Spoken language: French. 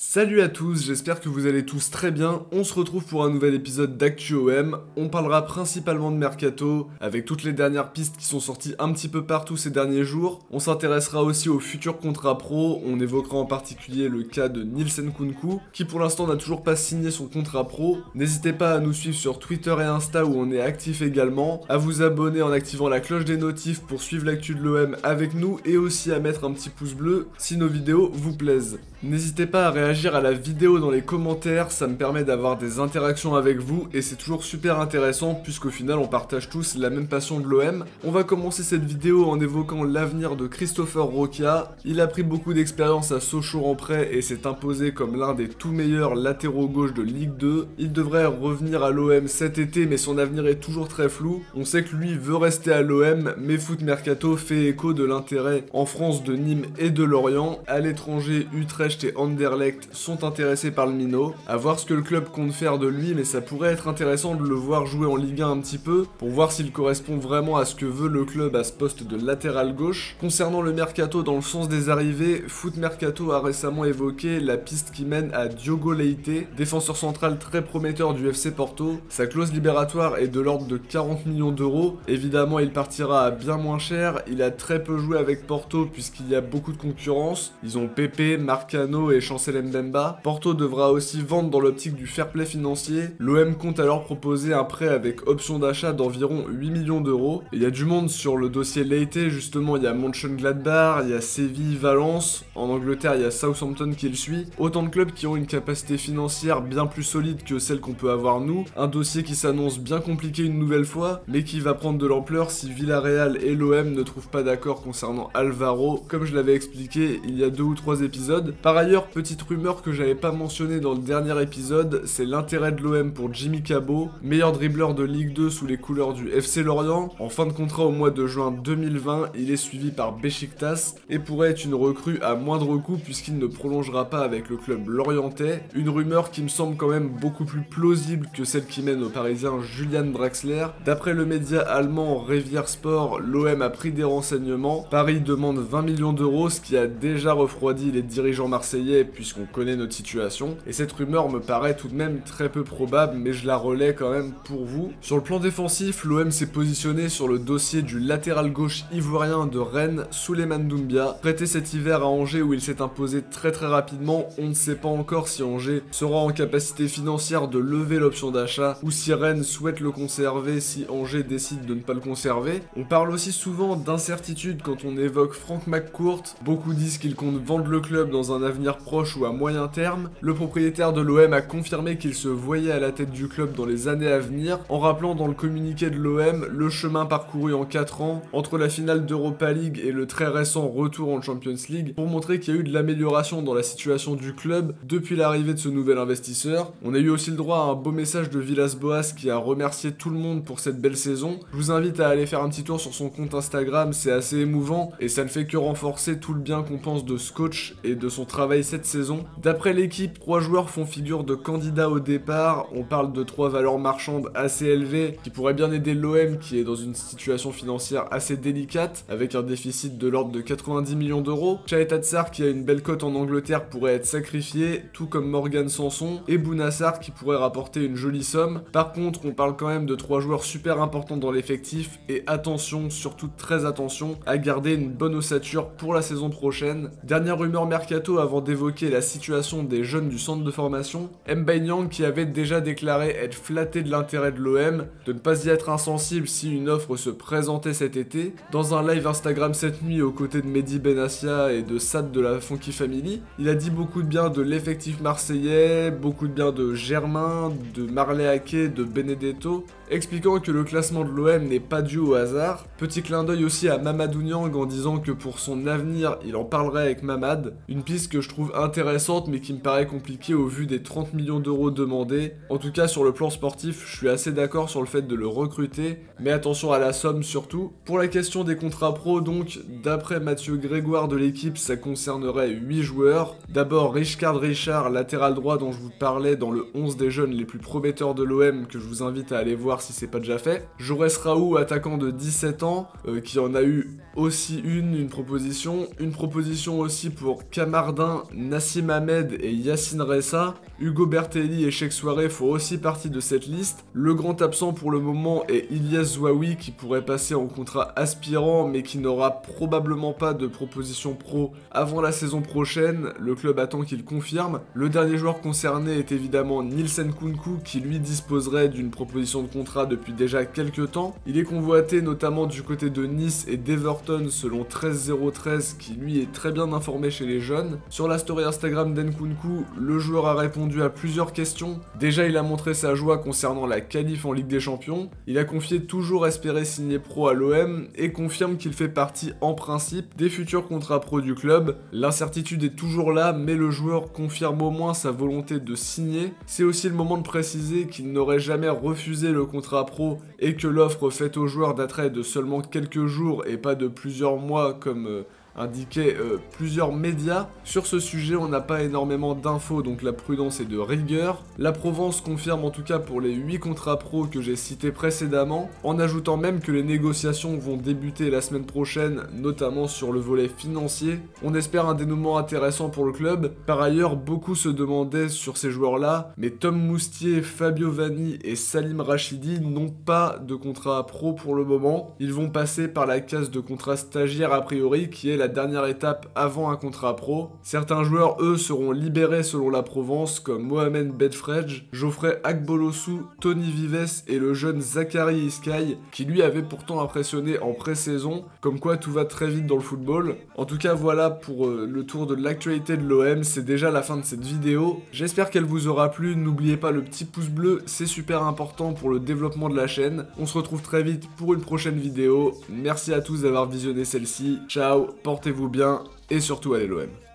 Salut à tous, j'espère que vous allez tous très bien. On se retrouve pour un nouvel épisode d'ActuOM. On parlera principalement de Mercato, avec toutes les dernières pistes qui sont sorties un petit peu partout ces derniers jours. On s'intéressera aussi aux futurs contrats pro. On évoquera en particulier le cas de Nielsen Nkunku, qui pour l'instant n'a toujours pas signé son contrat pro. N'hésitez pas à nous suivre sur Twitter et Insta où on est actif également, à vous abonner en activant la cloche des notifs pour suivre l'actu de l'OM avec nous et aussi à mettre un petit pouce bleu si nos vidéos vous plaisent. N'hésitez pas à réagir à la vidéo dans les commentaires, ça me permet d'avoir des interactions avec vous et c'est toujours super intéressant puisqu'au final on partage tous la même passion de l'OM. On va commencer cette vidéo en évoquant l'avenir de Christopher Roca. Il a pris beaucoup d'expérience à Sochaux en prêt et s'est imposé comme l'un des tout meilleurs latéraux gauche de Ligue 2. Il devrait revenir à l'OM cet été mais son avenir est toujours très flou. On sait que lui veut rester à l'OM mais Foot Mercato fait écho de l'intérêt en France de Nîmes et de Lorient. À l'étranger, Utrecht et Anderlecht sont intéressés par le minot. À voir ce que le club compte faire de lui, mais ça pourrait être intéressant de le voir jouer en Ligue 1 un petit peu, pour voir s'il correspond vraiment à ce que veut le club à ce poste de latéral gauche. Concernant le Mercato dans le sens des arrivées, Foot Mercato a récemment évoqué la piste qui mène à Diogo Leite, défenseur central très prometteur du FC Porto. Sa clause libératoire est de l'ordre de 40 millions d'euros. Évidemment, il partira à bien moins cher. Il a très peu joué avec Porto puisqu'il y a beaucoup de concurrence. Ils ont Pepe, Marcano et Chancel Mbemba. Porto devra aussi vendre dans l'optique du fair play financier. L'OM compte alors proposer un prêt avec option d'achat d'environ 8 millions d'euros. Il y a du monde sur le dossier Leite, justement il y a Mönchengladbach, il y a Séville, Valence. En Angleterre il y a Southampton qui le suit. Autant de clubs qui ont une capacité financière bien plus solide que celle qu'on peut avoir nous. Un dossier qui s'annonce bien compliqué une nouvelle fois, mais qui va prendre de l'ampleur si Villarreal et l'OM ne trouvent pas d'accord concernant Alvaro, comme je l'avais expliqué il y a 2 ou 3 épisodes. Par ailleurs, petite rumeur que j'avais pas mentionnée dans le dernier épisode, c'est l'intérêt de l'OM pour Jimmy Cabot, meilleur dribbleur de Ligue 2 sous les couleurs du FC Lorient. En fin de contrat au mois de juin 2020, il est suivi par Beşiktaş et pourrait être une recrue à moindre coût puisqu'il ne prolongera pas avec le club lorientais. Une rumeur qui me semble quand même beaucoup plus plausible que celle qui mène au Parisien Julian Draxler. D'après le média allemand Revier Sport, l'OM a pris des renseignements. Paris demande 20 millions d'euros, ce qui a déjà refroidi les dirigeants marseillais puisqu'on connaît notre situation, et cette rumeur me paraît tout de même très peu probable, mais je la relais quand même pour vous. Sur le plan défensif, l'OM s'est positionné sur le dossier du latéral gauche ivoirien de Rennes, Souleymane Doumbia, prêté cet hiver à Angers où il s'est imposé très rapidement. On ne sait pas encore si Angers sera en capacité financière de lever l'option d'achat ou si Rennes souhaite le conserver si Angers décide de ne pas le conserver. On parle aussi souvent d'incertitude quand on évoque Frank McCourt. Beaucoup disent qu'il compte vendre le club dans un avenir proche ou à moyen terme. Le propriétaire de l'OM a confirmé qu'il se voyait à la tête du club dans les années à venir, en rappelant dans le communiqué de l'OM le chemin parcouru en 4 ans entre la finale d'Europa League et le très récent retour en Champions League, pour montrer qu'il y a eu de l'amélioration dans la situation du club depuis l'arrivée de ce nouvel investisseur. On a eu aussi le droit à un beau message de Villas-Boas qui a remercié tout le monde pour cette belle saison. Je vous invite à aller faire un petit tour sur son compte Instagram, c'est assez émouvant et ça ne fait que renforcer tout le bien qu'on pense de ce coach et de son travail cette saison. D'après l'équipe, 3 joueurs font figure de candidats au départ. On parle de 3 valeurs marchandes assez élevées qui pourraient bien aider l'OM qui est dans une situation financière assez délicate avec un déficit de l'ordre de 90 millions d'euros. Chaet Sarr qui a une belle cote en Angleterre pourrait être sacrifié, tout comme Morgan Sanson et Bounassar qui pourrait rapporter une jolie somme. Par contre, on parle quand même de 3 joueurs super importants dans l'effectif et attention, surtout très attention, à garder une bonne ossature pour la saison prochaine. Dernière rumeur Mercato avant d'évoquer la situation des jeunes du centre de formation, Mbaye Niang qui avait déjà déclaré être flatté de l'intérêt de l'OM, de ne pas y être insensible si une offre se présentait cet été. Dans un live Instagram cette nuit aux côtés de Mehdi Benassia et de Sad de la Funky Family, il a dit beaucoup de bien de l'effectif marseillais, beaucoup de bien de Germain, de Marley Ake, de Benedetto, expliquant que le classement de l'OM n'est pas dû au hasard. Petit clin d'œil aussi à Mamadou Niang en disant que pour son avenir, il en parlerait avec Mamad, une piste que je trouve intéressante mais qui me paraît compliquée au vu des 30 millions d'euros demandés. En tout cas sur le plan sportif, je suis assez d'accord sur le fait de le recruter, mais attention à la somme surtout. Pour la question des contrats pro donc, d'après Mathieu Grégoire de l'équipe, ça concernerait 8 joueurs. D'abord Richard Richard, latéral droit dont je vous parlais dans le 11 des jeunes les plus prometteurs de l'OM que je vous invite à aller voir part si c'est pas déjà fait. Jaurès Raoult, attaquant de 17 ans, qui en a eu aussi une proposition aussi pour Kamardin, Nassim Ahmed et Yacine Ressa. Hugo Bertelli et Cheikh Souaré font aussi partie de cette liste. Le grand absent pour le moment est Ilyas Zouaoui qui pourrait passer en contrat aspirant mais qui n'aura probablement pas de proposition pro avant la saison prochaine. Le club attend qu'il confirme. Le dernier joueur concerné est évidemment Nielsen Kounkou qui lui disposerait d'une proposition de contrat depuis déjà quelques temps. Il est convoité notamment du côté de Nice et d'Everton selon 13013 qui lui est très bien informé chez les jeunes. Sur la story Instagram d'Nkunku, le joueur a répondu à plusieurs questions. Déjà, il a montré sa joie concernant la qualif en Ligue des Champions. Il a confié toujours espérer signer pro à l'OM et confirme qu'il fait partie en principe des futurs contrats pro du club. L'incertitude est toujours là, mais le joueur confirme au moins sa volonté de signer. C'est aussi le moment de préciser qu'il n'aurait jamais refusé le contrat pro et que l'offre faite au joueur daterait de seulement quelques jours et pas de plusieurs mois comme indiquaient plusieurs médias. Sur ce sujet, on n'a pas énormément d'infos, donc la prudence est de rigueur. La Provence confirme en tout cas pour les 8 contrats pro que j'ai cités précédemment, en ajoutant même que les négociations vont débuter la semaine prochaine, notamment sur le volet financier. On espère un dénouement intéressant pour le club. Par ailleurs, beaucoup se demandaient sur ces joueurs-là, mais Tom Moustier, Fabio Vanni et Salim Rachidi n'ont pas de contrat pro pour le moment. Ils vont passer par la case de contrat stagiaire a priori, qui est la dernière étape avant un contrat pro. Certains joueurs, eux, seront libérés selon la Provence, comme Mohamed Bedfredj, Geoffrey Agbolossou, Tony Vives et le jeune Zachary Iskay, qui lui avait pourtant impressionné en pré-saison, comme quoi tout va très vite dans le football. En tout cas, voilà pour le tour de l'actualité de l'OM, c'est déjà la fin de cette vidéo. J'espère qu'elle vous aura plu, n'oubliez pas le petit pouce bleu, c'est super important pour le développement de la chaîne. On se retrouve très vite pour une prochaine vidéo. Merci à tous d'avoir visionné celle-ci. Ciao, portez-vous bien et surtout allez l'OM.